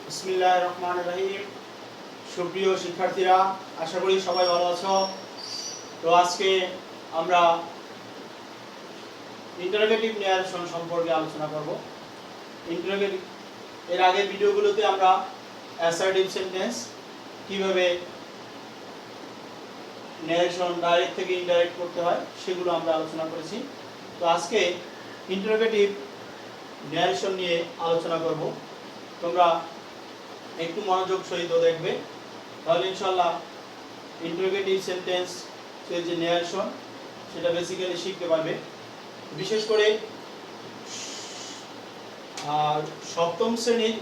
বিসমিল্লাহির রহমানির রহিম। সুপ্রিয় শিক্ষার্থীরা, আশা করি সবাই ভালো আছো। তো আজকে আমরা ইন্টারোগেটিভ ন্যারেশন সম্পর্কে আলোচনা করব। ইন্টারোগেটিভ এর আগে ভিডিওগুলোতে আমরা অ্যাসার্টিভ সেন্টেন্স কিভাবে ন্যারেশন ডাইরেক্ট থেকে ইনডাইরেক্ট করতে হয় সেগুলো আমরা আলোচনা করেছি। তো আজকে ইন্টারোগেটিভ ন্যারেশন নিয়ে আলোচনা করব। তোমরা একটু মনোযোগ সহিত দেখবে, তাহলে ইনশাআল্লাহ ইন্টারোগেটিভ সেন্টেন্স যে ন্যারেশন সেটা বেসিক্যালি শিখতে পারবে। বিশেষ করে সপ্তম শ্রেণীর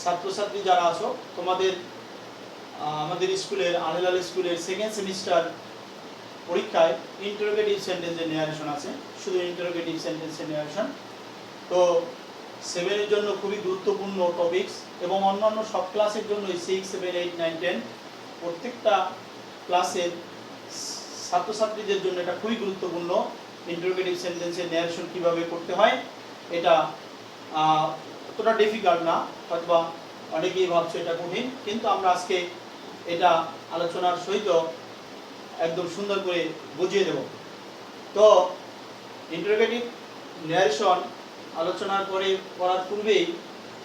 ছাত্রছাত্রী যারা আছো, তোমাদের আমাদের স্কুলের আল স্কুলের সেকেন্ড সেমিস্টার পরীক্ষায় ইন্টারোগেটিভ সেন্টেন্সের ন্যারেশন আছে, শুধু ইন্টারোগেটিভ সেন্টেন্সের ন্যারেশন। তো 7 এর জন্য খুবই গুরুত্বপূর্ণ টপিকস এবং অন্যান্য সব ক্লাসের জন্য 6, 7, 8, 9, 10 প্রত্যেকটা ক্লাসের ছাত্রছাত্রীদের জন্য এটা খুবই গুরুত্বপূর্ণ। ইন্টারোগেটিভ সেন্টেন্সের ন্যারেশন কিভাবে করতে হয় এটা অতটা ডিফিকাল্ট না, অথবা অনেকেই ভাবছে এটা কঠিন, কিন্তু আমরা আজকে এটা আলোচনার সহিত একদম সুন্দর করে বুঝিয়ে দেব। তো ইন্টারোগেটিভ ন্যারেশন আলোচনা করার পূর্বেই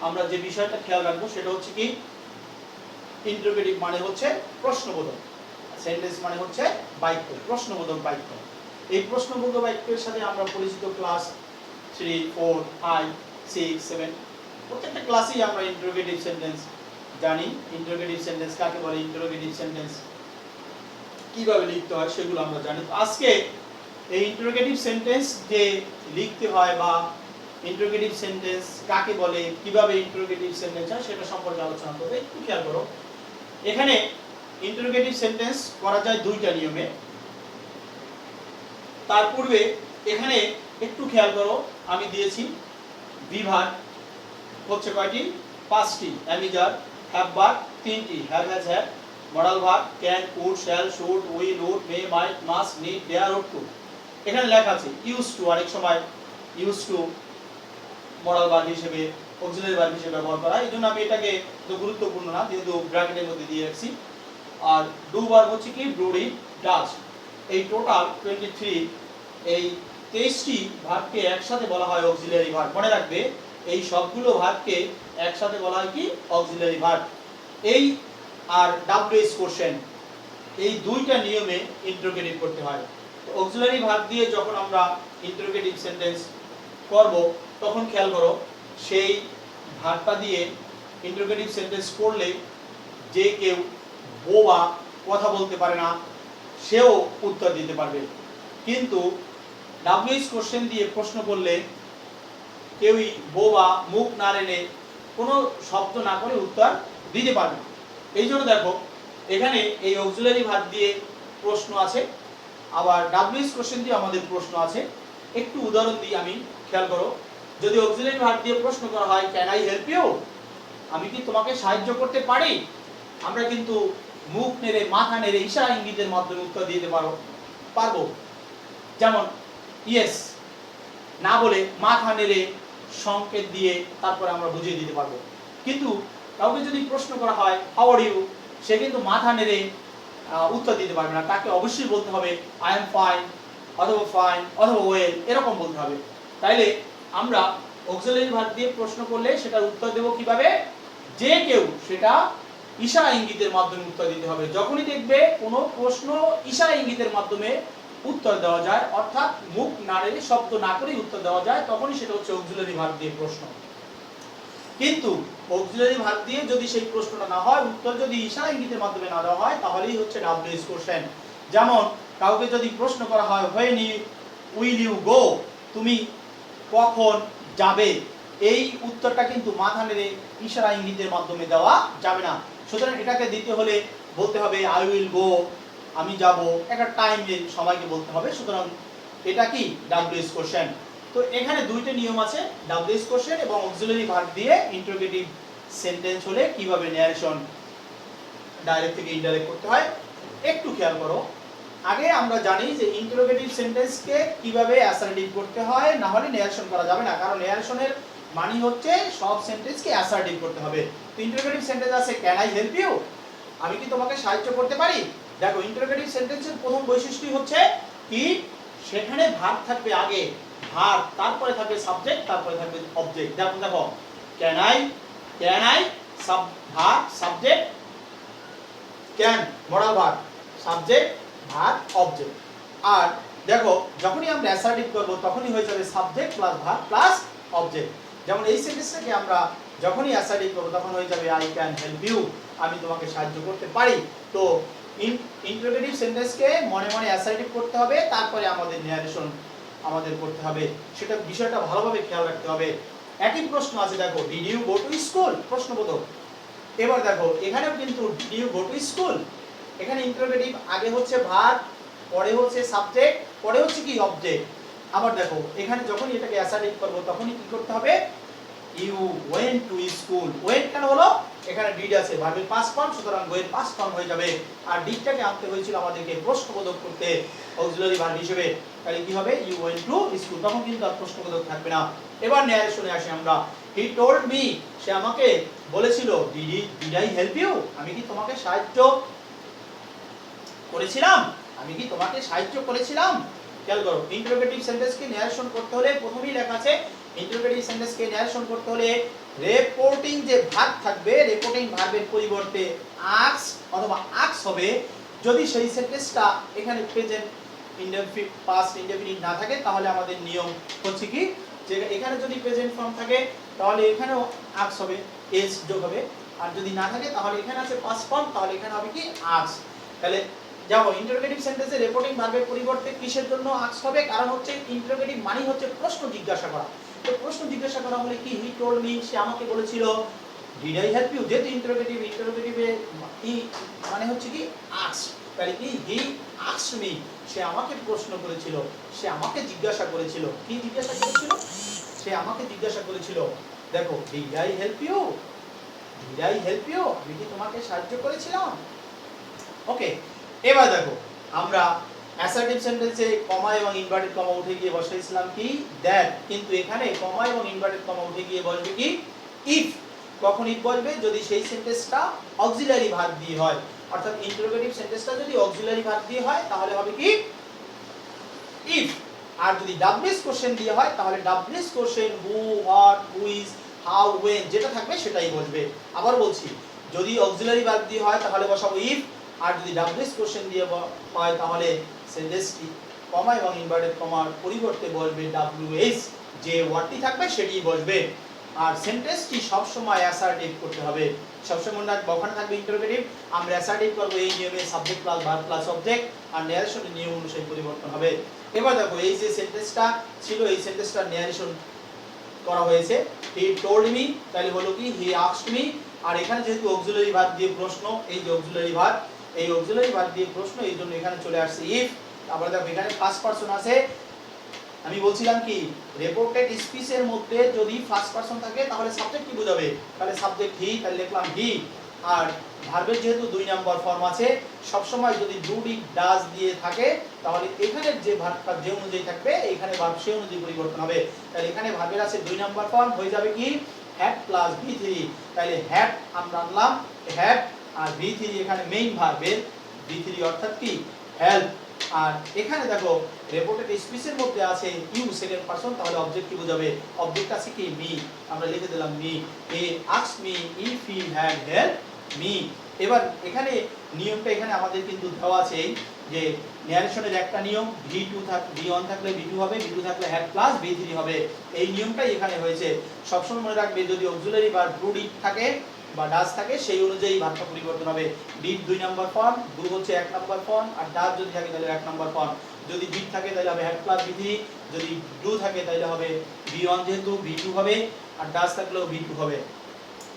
আমরা যে বিষয়টা খেয়াল রাখবো সেটা হচ্ছে কি, ইন্টারোগেটিভ মানে হচ্ছে প্রশ্নবোধক, সেন্টেন্স মানে হচ্ছে বাক্য, প্রশ্নবোধক বাক্য। এই প্রশ্নবোধক বাক্যের সাথে আমরা পরিচিত ক্লাস 3, 4, 5, 6, 7 প্রত্যেকটা ক্লাসেই আমরা ইন্টারোগেটিভ সেন্টেন্স জানি। ইন্টারোগেটিভ সেন্টেন্স কাকে বলে, ইন্টারোগেটিভ সেন্টেন্স কিভাবে লিখতে হয় সেগুলো আমরা জানি। আজকে এই ইন্টারোগেটিভ সেন্টেন্স যে লিখতে হয় বা ইন্টারোগেটিভ সেন্টেন্স কাকে বলে, কিভাবে ইন্টারোগেটিভ সেন্টেন্স হয় সেটা সম্পর্কে আলোচনা করব। একটু খেয়াল করো, এখানে ইন্টারোগেটিভ সেন্টেন্স করা যায় দুইটা নিয়মে। তার পূর্বে এখানে একটু খেয়াল করো, আমি দিয়েছি বিভাগ হচ্ছে কয়টি, 5টি। অ্যামিজার, হ্যাভ ভার্ব 3টি, have, has, had, modal verb can, could, shall, should, will, would, may, might, must, need, dare, ought to. এখানে লেখা আছে ইউজ টু, অনেক সময় ইউজ টু মডাল ভার্ব হিসেবে, অক্সিলারি ভার্ব হিসেবে ব্যবহার করা হয়। এই জন্য আমি এটাকে তো গুরুত্বপূর্ণ না, যেহেতু ব্র্যাকেটের মধ্যে দিয়ে রাখছি। আর ডু ভার্ব হচ্ছে কি, ডু, ডিড, ডাজ। এই টোটাল 23, এই 23টি ভার্বকে একসাথে বলা হয় অক্সিলারি ভার্ব। মনে রাখবে, এই সবগুলো ভার্বকে একসাথে বলা হয় কি, অক্সিলারি ভার্ব। এই আর ডাব্লিউএইচ কোশ্চেন, এই দুইটা নিয়মে ইন্টারোগেটিভ করতে হয়। তো অক্সিলারি ভার্ব দিয়ে যখন আমরা ইন্টারোগেটিভ সেন্টেন্স করব, তখন খেয়াল করো, সেই ভার্বটা দিয়ে ইন্টারোগেটিভ সেন্টেন্স করলে যে কেউ বোবা, কথা বলতে পারে না, সেও উত্তর দিতে পারবে। কিন্তু ডাব্লিউএইচ কোশ্চেন দিয়ে প্রশ্ন করলে কেউই বোবা, মুখ না রেনে, কোনো শব্দ না করে উত্তর দিতে পারবে। এই জন্য দেখো, এখানে এই অক্সিলারি ভার্ব দিয়ে প্রশ্ন আছে, আবার ডাব্লিউএইচ কোশ্চেন দিয়ে আমাদের প্রশ্ন আছে। একটু উদাহরণ দিই আমি, খেয়াল করো। যদি অক্সিলারি ভার্ব দিয়ে প্রশ্ন করা হয়, ক্যান আই হেল্প ইউ, আমি কি তোমাকে সাহায্য করতে পারি, আমরা কিন্তু মুখ নেড়ে, মাথা নেড়ে, ইশারা ইঙ্গিতের মাধ্যমে উত্তর দিতে পারবো। যেমন ইয়েস না বলে মাথা নেড়ে সংকেত দিয়ে তারপরে আমরা বুঝিয়ে দিতে পারবো। কিন্তু কাউকে যদি প্রশ্ন করা হয় হাউ আর ইউ, সে কিন্তু মাথা নেড়ে উত্তর দিতে পারবে না, তাকে অবশ্যই বলতে হবে আই এম ফাইন, অথবা ওয়েল, এরকম বলতে হবে। তাইলে আমরা অক্সিলারি ভার্ব দিয়ে প্রশ্ন করলে সেটার উত্তর দেব কিভাবে, যে কেউ সেটা ইশারা ইঙ্গিতের মাধ্যমে উত্তর দিতে হবে। যখনই দেখবে কোনো প্রশ্ন ইশারা ইঙ্গিতের মাধ্যমে উত্তর দেওয়া যায়, অর্থাৎ মুখ নাড়ে শব্দ না করে উত্তর দেওয়া যায়, তখনই সেটা হচ্ছে অক্সিলারি ভার্ব দিয়ে প্রশ্ন। কিন্তু অক্সিলারি ভার্ব দিয়ে যদি সেই প্রশ্নটা না হয়, উত্তর যদি ইশারা ইঙ্গিতের মাধ্যমে না দেওয়া হয়, তাহলেই হচ্ছে ডাব্লিউএইচ কোশ্চেন। যেমন কাউকে যদি প্রশ্ন করা হয় হোয়েন উইল ইউ গো, তুমি কখন যাবে, এই উত্তরটা কিন্তু মাথা নেড়ে ইশারা ইঙ্গিতের মাধ্যমে দেওয়া যাবে না। সুতরাং এটাকে দিতে হলে বলতে হবে আই উইল গো, আমি যাব, একটা টাইমের সময়কে বলতে হবে। সুতরাং এটা কি, ডাব্লিউএইচ কোশ্চেন। তো এখানে দুইটা নিয়ম আছে, ডাব্লিউএইচ কোশ্চেন এবং অক্সিলারি ভার্ব দিয়ে ইন্টারোগেটিভ সেন্টেন্স হলে কিভাবে ন্যারেশন ডাইরেক্ট থেকে ইনডাইরেক্ট করতে হয়। একটু খেয়াল করো, আগে আমরা জানি যে ইন্টারোগেটিভ সেন্টেন্সকে কিভাবে অ্যাসার্টিভ করতে হয়, না হলে নেরেশন করা যাবে না, কারণ নেরেশনের মানে হচ্ছে সব সেন্টেন্সকে অ্যাসার্টিভ করতে হবে। তো ইন্টারোগেটিভ সেন্টেন্স আছে ক্যান আই হেল্প ইউ, আমি কি তোমাকে সাহায্য করতে পারি। দেখো ইন্টারোগেটিভ সেন্টেন্সের প্রথম বৈশিষ্ট্য হচ্ছে কি, সেখানে ভার্ব থাকবে আগে, ভার্ব তারপরে থাকবে সাবজেক্ট, তারপরে থাকবে অবজেক্ট। যেমন দেখো can I verb subject, can modal verb subject verb object. আর দেখো যখনই আমরা অ্যাসার্টিভ করব তখনই হয়ে যাবে subject plus verb plus object. যেমন এই সেন্টেন্সটাকে আমরা যখনই অ্যাসার্টিভ করব তখন হয়ে যাবে আই ক্যান হেল্প ইউ, আমি তোমাকে সাহায্য করতে পারি। তো ইন্টারোগেটিভ সেন্টেন্সকে মনে মনে অ্যাসার্টিভ করতে হবে, তারপরে আমাদের ন্যারেশন আমাদের করতে হবে, সেটা বিষয়টা ভালোভাবে খেয়াল রাখতে হবে। একই প্রশ্ন আছে, দেখো did you go to school, প্রশ্নবোধক। এবার দেখো এখানেও কিন্তু did you go to school, এখানে ইন্টারোগেটিভ আগে হচ্ছে ভার্ব, পরে হচ্ছে সাবজেক্ট, পরে হচ্ছে কি অবজেক্ট। আবার দেখো এখানে যখন এটাকে অ্যাসার্টিভ করব তখনই কি করতে হবে, you went to school. Went কেন হলো, এখানে ডিড আছে, ভার্বের পাস্ট ফর্ম, সুতরাং গো এর পাস্ট ফর্ম হয়ে যাবে। আর ডিডটাকে আনতে হয়েছিল আমাদেরকে প্রশ্নবোধক করতে অক্সিলারি ভার্ব হিসেবে, তাহলে কি হবে ইউ ওয়েন্ট টু স্কুল, তখন কিন্তু আর প্রশ্নবোধক থাকবে না। এবার ন্যারেশনে আসি আমরা, হি টোল্ড মি, সে আমাকে বলেছিল, ডিড আই হেল্প ইউ, আমি কি তোমাকে সাহায্য করেছিলাম, আমি কি তোমাকে সাহায্য করেছিলাম। খেয়াল করো ইন্টারোগেটিভ সেন্টেন্সকে ন্যারেশন করতে হলে প্রথমেই লেখা আছে, ইন্টারোগেটিভ সেন্টেন্সকে ন্যারেশন করতে হলে রিপোর্টিং যে ভার্ব থাকবে, রিপোর্টিং ভার্বের পরিবর্তে আক্স অথবা আক্স হবে। যদি সেই সেন্টেন্সটা এখানে প্রেজেন্ট ইনডেফিনিট পাস্ট ইনডেফিনিট না থাকে, তাহলে আমাদের নিয়ম হচ্ছে কি, যে এখানে যদি প্রেজেন্ট ফর্ম থাকে তাহলে এখানেও আক্স হবে, এস যোগ হবে। আর যদি না থাকে তাহলে এখানে আছে পাস্ট ফর্ম, তাহলে এখানে হবে কি আক্স। তাহলে যাও ইন্টারোগেটিভ সেন্টেন্সে রিপোর্টিং ভার্বের পরিবর্তে কিসের জন্য আক্স হবে, কারণ হচ্ছে ইন্টারোগেটিভ মানে হচ্ছে প্রশ্ন জিজ্ঞাসা করা। তো প্রশ্ন জিজ্ঞাসা করা হলে কি, হি টোল্ড মি, সে আমাকে বলেছিল, ডিড আই হেল্প ইউ, যেহেতু ইন্টারোগেটিভে ই মানে হচ্ছে কি আক্স, তাহলে কি হি আস্কড মি, সে আমাকে প্রশ্ন করেছিল, সে আমাকে জিজ্ঞাসা করেছিল। কি জিজ্ঞাসা করেছিল, সে আমাকে জিজ্ঞাসা করেছিল। দেখো did I help you, did I help you, আমি কি তোমাকে সাহায্য করেছিলাম। ওকে, এবার দেখো আমরা অ্যাসার্টিভ সেন্টেন্সে কমা এবং ইনভার্টেড কমা উঠে গিয়ে বসাইছিলাম কি দ্যাট, কিন্তু এখানে কমা এবং ইনভার্টেড কমা উঠে গিয়ে বসবে কি ইফ। কখন ইফ বলবে, যদি সেই সেন্টেন্সটা অক্সিলারি ভার্ব দিয়ে হয়, অর্থাৎ ইন্টারোগেটিভ সেন্টেন্সটা যদি অক্সিলারি ভার্ব দিয়ে হয় তাহলে হবে কি ইফ। আর যদি ডাব্লিউএস কোশ্চেন দিয়ে হয় তাহলে WH question who, what, who is, how, when যেটা থাকবে সেটাই বসবে। আবার বলছি, যদি অক্সিলারি ভার্ব দিয়ে হয় তাহলে বসাবো ইফ, আর যদি ডাব্লিউএস কোশ্চেন দিয়ে হয় তাহলে সেন্টেন্সটি কমা এবং ইনভার্টেড কমার পরিবর্তে বসবে ডাব্লিউএস, যে ওয়ার্ডটি থাকবে সেটিই বসবে। আর সেন্টেন্সটি সব সময় অ্যাসার্টিভ করতে হবে, সবসময় মনে রাখবে ওখানে থাকবে ইন্টারোগেটিভ, আমরা অ্যাসার্টিভ করব এই নিয়মে subject plus verb plus object, আর ন্যারেশনের নিয়ম অনুসারে পরিবর্তন হবে। এবার দেখো এই যে সেন্টেন্সটা ছিল, এই সেন্টেন্সটা ন্যারেশন করা হয়েছে, হি টোল্ড মি, তাহলে হলো কি হি আস্কড মি। আর এখানে যেহেতু অক্সিলারি ভার্ব দিয়ে প্রশ্ন, এই যে অক্সিলারি ভার্ব, এই অক্সিলারি ভার্ব দিয়ে প্রশ্ন, এই জন্য এখানে চলে আসছে ইফ। তারপরে দেখো এখানে ফার্স্ট পারসন আছে, আমি বলছিলাম কি রিপোর্টেড স্পিচের মধ্যে যদি ফার্স্ট পারসন থাকে তাহলে সাবজেক্ট কি বোঝাবে, তাহলে সাবজেক্ট হি, তাহলে লিখলাম হি। আর ভার্বের যেহেতু 2 নাম্বার ফর্ম আছে, সব সময় যদি ডু, ডিড, ডাজ দিয়ে থাকে তাহলে এখানে যে ভার্বটা যে অনুযায়ী থাকবে এখানে ভার্ব সেই অনুযায়ী পরিবর্তন হবে। তাহলে এখানে ভার্বের আছে 2 নাম্বার ফর্ম, হয়ে যাবে কি হ্যাড প্লাস ভি3। তাহলে হ্যাড আমরা আনলাম হ্যাড, আর ভি3 এখানে মেইন ভার্বের ভি3 অর্থাৎ কি হেল্প। আর এখানে দেখো রিপোর্টেড স্পিচের মধ্যে আছে ইউ সেকেন্ড পারসন, তাহলে অবজেক্ট কি বোঝাবে, অবজেক্ট আছে কি মি, আমরা লিখে দিলাম me. He asked me if he had helped me. এবার এখানে নিয়মটা এখানে আমাদের কিন্তু দেওয়া আছে যে ন্যারেশনের একটা নিয়ম, ভি1 থাকলে ভি2 হবে, ভি2 থাকলে হ্যাড প্লাস ভি3 হবে। এই নিয়মটাই এখানে হয়েছে। সবসময় মনে রাখবে যদি অক্সিলারি বা ডু, ডিড থাকে বা ডাজ থাকে সেই অনুযায়ী ভার্বটা পরিবর্তন হবে। ডিড 2 নাম্বার ফর্ম, ডু হচ্ছে 1 নাম্বার ফর্ম, আর ডাজ যদি থাকে তাহলে 1 নাম্বার ফর্ম। যদি ডিড থাকে তাহলে হবে হ্যাড প্লাস ভি3, যদি ডু থাকে তাহলে হবে ভি1 যেহেতু ভি2 হবে, আর ডাজ থাকলেও ভি2 হবে।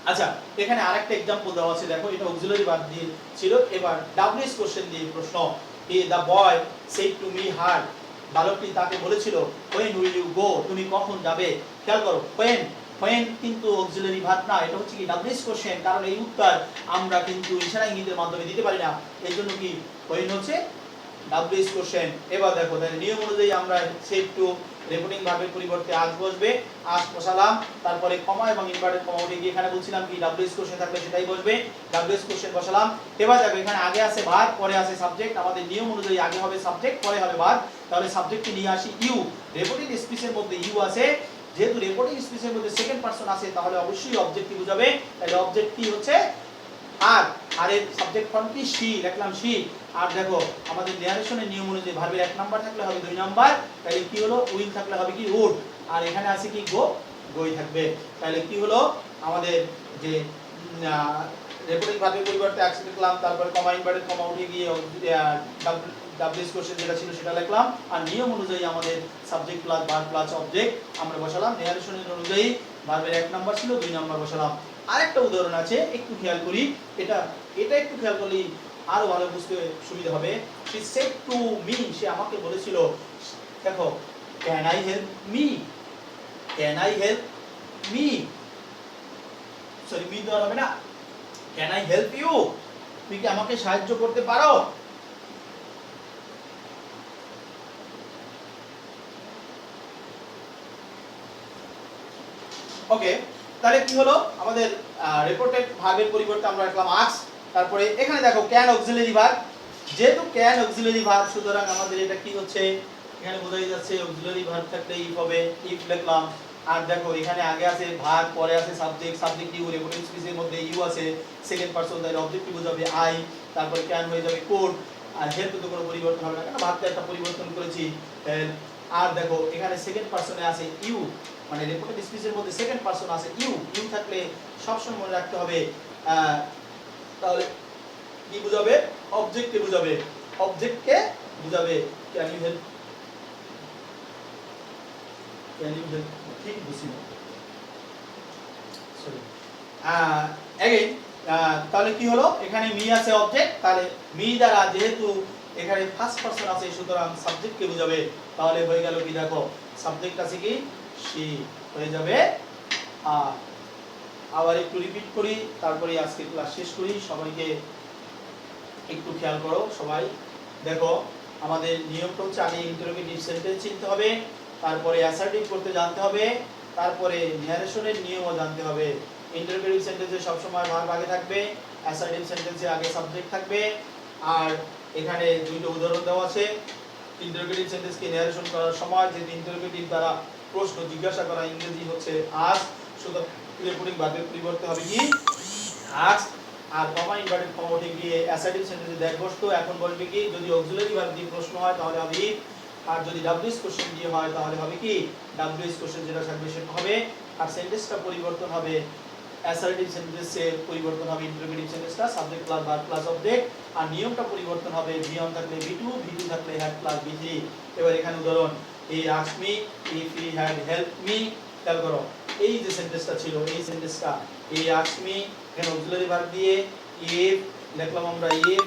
আচ্ছা, এখানে আরেকটা एग्जांपल দেওয়া আছে, দেখো এটা অক্সিলারি ভার্ব দিয়ে ছিল। এবার ডাব্লিউএস কোশ্চেন দিয়ে প্রশ্ন, the boy said to me her, বালকটি তাকে বলেছিল when will you go, তুমি কখন যাবে। খেয়াল করো when কিন্তু অক্সিলারি ভার্ব না, এটা হচ্ছে কি ডাব্লিউএস কোশ্চেন, কারণ এই উত্তর আমরা কিন্তু ইশারা ইঙ্গিতের মাধ্যমে দিতে পারি না। এইজন্য কি when হচ্ছে ডাব্লিউ ইজ কোশ্চেন। এবার দেখো তাহলে নিয়ম অনুযায়ী আমরা সেভ টু রিপোর্টিং ভার্বের পরিবর্তে আজ বসবে, আজ বসালাম, তারপরে কমা এবং ইনভার্টেড কমা উঠে গিয়ে এখানে বলছিলাম কি ডাব্লিউ ইজ কোশ্চেন থাকলে সেটাই বসবে, ডাব্লিউ ইজ কোশ্চেন বসালাম। এবার দেখো এখানে আগে আছে ভার্ব, পরে আছে সাবজেক্ট। আমাদের নিয়ম অনুযায়ী আগে হবে সাবজেক্ট, পরে হবে ভার্ব। তাহলে সাবজেক্টকে নিয়ে আসি ইউ। রিপোর্টিং স্পিচের মধ্যে ইউ আছে, যেহেতু রিপোর্টিং স্পিচের মধ্যে সেকেন্ড পারসন আছে তাহলে অবশ্যই অবজেক্ট কি বোঝাবে, তাহলে অবজেক্ট কি হচ্ছে আর, আর এর সাবজেক্ট ফর্ম কি শি, লিখলাম শি। আর দেখো আমাদের ন্যারেশনের নিয়ম অনুযায়ী ভার্বের এক নাম্বার থাকলে হবে 2 নাম্বার, তাহলে কি হলো উইল থাকলে হবে কি উড, আর এখানে আছে কি গো, গোই থাকবে। তাহলে কি হলো আমাদের যে রিপোর্টিং ভার্বের পরিবর্তে অ্যাকশন লিখলাম, তারপরে কমা ইনভার্টেড কমা উঠে গিয়ে ডাব্লিউ ইজ কোশ্চেন যেটা ছিল সেটা লিখলাম, আর নিয়ম অনুযায়ী আমাদের subject plus verb plus object আমরা বসালাম। ন্যারেশনের অনুযায়ী ভার্বের এক নাম্বার ছিল, 2 নাম্বার বসালাম। আরেকটা উদাহরণ আছে, একটু খেয়াল করি, এটা একটু খেয়াল করলেই আরো ভালো বুঝতে সুবিধা হবে। she said to me, সে আমাকে বলেছিল, দেখো can I help me, can I help me, sorry me তো হবে না, can I help you, তুমি কি আমাকে সাহায্য করতে পারো। ওকে, তাহলে কি হলো আমাদের রিপোর্টেড ভার্বের পরিবর্তে আমরা রাখলাম আস্ক। তারপরে এখানে দেখো ক্যান অক্সিলারি ভার্ব, যেহেতু ক্যান অক্সিলারি ভার্ব সুতরাং আমাদের এটা কি হচ্ছে, এখানে বোঝাই যাচ্ছে অক্সিলারি ভার্ব থাকলে ইফ হবে, ইফ লিখলাম। আর দেখো এখানে আগে আছে ভার্ব, পরে আছে সাবজেক্ট, সাবজেক্ট ইউ, রিপোর্টিং স্পিচের মধ্যে ইউ আছে সেকেন্ড পারসন, তাহলে অবজেক্ট কি বোঝাবে আই, তারপরে ক্যান হয়ে যাবে কোড, আর হেল্প তো কোনো পরিবর্তন হবে না কারণ ভার্বটা একটা পরিবর্তন করেছি হেল্প। আর দেখো এখানে সেকেন্ড পারসনে আছে ইউ, মানে রিপোর্টেড স্পিচের মধ্যে সেকেন্ড পারসন আছে ইউ, ইউ থাকলে সবসময় মনে রাখতে হবে তাহলে কি বুঝাবে, অবজেক্টকে বুঝাবে, অবজেক্টকে বুঝাবে। Can you help, can you help, ঠিক বুঝিনি সরি अगेन। তাহলে কি হলো এখানে মি আছে অবজেক্ট, তাহলে মি দ্বারা যেহেতু এখানে ফার্স্ট পারসন আছে সুতরাং সাবজেক্টকে বোঝাবে, তাহলে হয়ে গেল কি দেখো সাবজেক্ট আছে কি শি, হয়ে যাবে আর। আবার একটু রিপিট করি তারপরে আজকে ক্লাস শেষ করি। সবাইকে একটু খেয়াল করো সবাই, দেখো আমাদের নিয়মটা হচ্ছে আগে ইন্টারোগেটিভ সেন্টেন্স চিনতে হবে, তারপরে অ্যাসার্টিভ করতে জানতে হবে, তারপরে ন্যারেশনের নিয়মও জানতে হবে। ইন্টারোগেটিভ সেন্টেন্সে সব সময় ভার্ব আগে থাকবে, অ্যাসার্টিভ সেন্টেন্সে আগে সাবজেক্ট থাকবে। আর এখানে দুইটা উদাহরণ দেওয়া আছে ইন্টারোগেটিভ সেন্টেন্সকে ন্যারেশন করার সময়, যে ইন্টারোগেটিভ দ্বারা প্রশ্ন জিজ্ঞাসা করা, ইংরেজি হচ্ছে আস্ক, সুতরাং রিপোর্টিং ভার্বের পরিবর্তে হবে কি আস্ক। আর কমা ইনভার্টেড কমা উঠে গিয়ে অ্যাসার্টিভ সেন্টেন্সে দেখ বসতো, এখন বলবে কি যদি অক্সিলারি ভার্ব দিয়ে প্রশ্ন হয় তাহলে হবে ইফ, আর যদি ডাব্লিউ ইজ কোশ্চেন দিয়ে হয় তাহলে হবে কি ডাব্লিউ ইজ কোশ্চেন যেটা থাকবে সেটা হবে। আর সেন্টেন্সটা পরিবর্তন হবে, অ্যাসার্টিভ সেন্টেন্সে পরিবর্তন হবে ইন্টারোগেটিভ সেন্টেন্সটা subject plus verb plus object, আর নিয়মটা পরিবর্তন হবে V1 থাকলে V2, V2 থাকলে হ্যাড প্লাস V3। এবার এখানে উদাহরণ, he asked me if he had helped me. খেয়াল করো এই যে সেন্টেন্সটা ছিল এই সেন্টেন্সটা হি আস্কড মি, এখানে অক্সিলারি ভার্ব দিয়ে ইফ লিখলাম আমরা ইফ,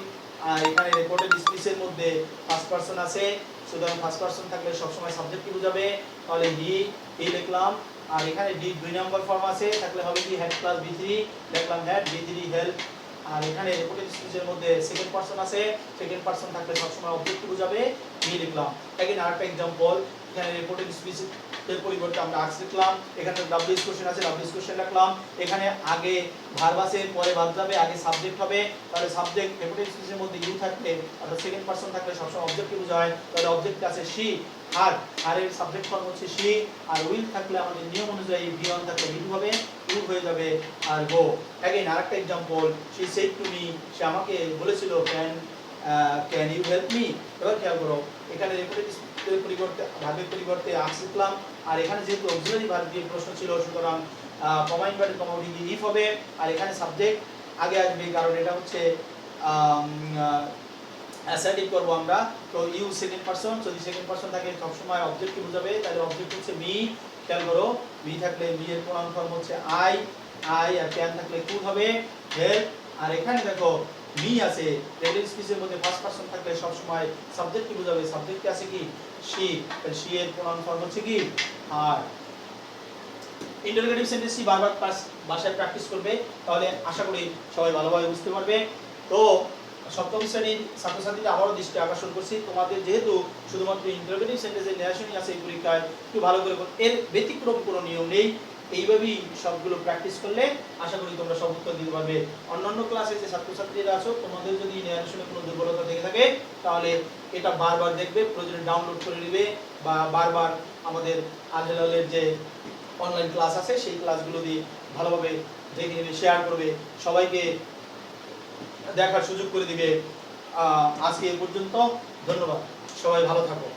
আর এখানে রিপোর্টেড স্পিচের মধ্যে ফার্স্ট পারসন আছে সুতরাং ফার্স্ট পারসন থাকলে সব সময় সাবজেক্ট কি বোঝাবে, তাহলে হি লিখলাম। আর এখানে ডি 2 নাম্বার ফর্ম আছে থাকলে হবে কি হেড প্লাস V3, লিখলাম হেড V3 হেল্প। আর এখানে রিপোর্টেড স্পিচের মধ্যে সেকেন্ড পারসন আছে, সেকেন্ড পারসন থাকলে সব সময় অবজেক্ট কি বোঝাবে মি লিখলাম। এখানে আরেকটা एग्जांपल, এখানে রিপোর্টেড স্পিচের পরিবর্তে আমরা আস্ক লিখলাম, এখানে ডাব্লিউ ইজ কোশ্চেন আছে ডাব্লিউ ইজ কোশ্চেন লিখলাম, এখানে আগে ভার্ব আছে পরে ভার্ব যাবে আগে সাবজেক্ট হবে, তাহলে সাবজেক্ট রিপোর্টেড স্পিচের মধ্যে ইউ থাকলে অর্থাৎ সেকেন্ড পারসন থাকলে সবসময় অবজেক্টকে বোঝায়, তাহলে অবজেক্ট আছে শি, আর এর সাবজেক্ট ফর্ম হচ্ছে শি। আর উইল থাকলে আমাদের নিয়ম অনুযায়ী V1 থাকলে V2 হবে, টু হয়ে যাবে আর গো। अगेन আরেকটা example, she said to me, সে আমাকে বলেছিল can you help me। এবার খেয়াল করো এখানে রিপোর্টেড স্পিচের পরিবর্তে ভার্বের পরিবর্তে আস্ক লিখলাম, আর এখানে যেহেতু অক্সিলারি ভার্ব দিয়ে প্রশ্ন ছিল সুতরাং কমা ইনভার্টেড কমা উঠে গিয়ে ইফ হবে, আর এখানে সাবজেক্ট আগে আসবে কারণ এটা হচ্ছে অ্যাসার্টিভ করব আমরা, তো ইউ সেকেন্ড পারসন, যদি সেকেন্ড পারসন থাকে সব সময় অবজেক্ট কি বোঝাবে, তাহলে অবজেক্ট হচ্ছে মি। খেয়াল করো মি থাকলে মি এর প্রনাউন ফর্ম হচ্ছে আই, আর ক্যান থাকলে কুড হবে হেল্প। আর এখানে দেখো মি আছে রিপোর্টেড স্পিচের মধ্যে ফার্স্ট পারসন থাকলে সব সময় সাবজেক্ট কি বোঝাবে, সাবজেক্ট আছে কি শি, তাহলে শি এর প্রনাউন ফর্ম হচ্ছে কি আর। ইন্টারোগেটিভ সেন্টেন্সটি বারবার বাসায় প্র্যাকটিস করবে তাহলে আশা করি সবাই ভালোভাবে বুঝতে পারবে। তো সপ্তম শ্রেণীর ছাত্রছাত্রীদের আবারও দৃষ্টি আকর্ষণ করছি, তোমাদের যেহেতু শুধুমাত্র ইন্টারোগেটিভ সেন্টেন্সের নেশনই আছে এই পরীক্ষায়, একটু ভালো করে এর ব্যতিক্রম কোনো নিয়ম নেই, এইভাবেই সবগুলো প্র্যাকটিস করলে আশা করি তোমরা সব উত্তর দিতে পারবে। অন্যান্য ক্লাসে যে ছাত্রছাত্রীরা আছো তোমাদের যদি নেশনে কোনো দুর্বলতা থেকে থাকে তাহলে এটা বারবার দেখবে, প্রয়োজনে ডাউনলোড করে নেবে বা বারবার আমাদের আজলালের যে অনলাইন ক্লাস আছে সেই ক্লাসগুলো দিয়ে ভালোভাবে দেখে নেবে, শেয়ার করবে, সবাইকে দেখার সুযোগ করে দিবে। আজকে এ পর্যন্ত, ধন্যবাদ, সবাই ভালো থাকো।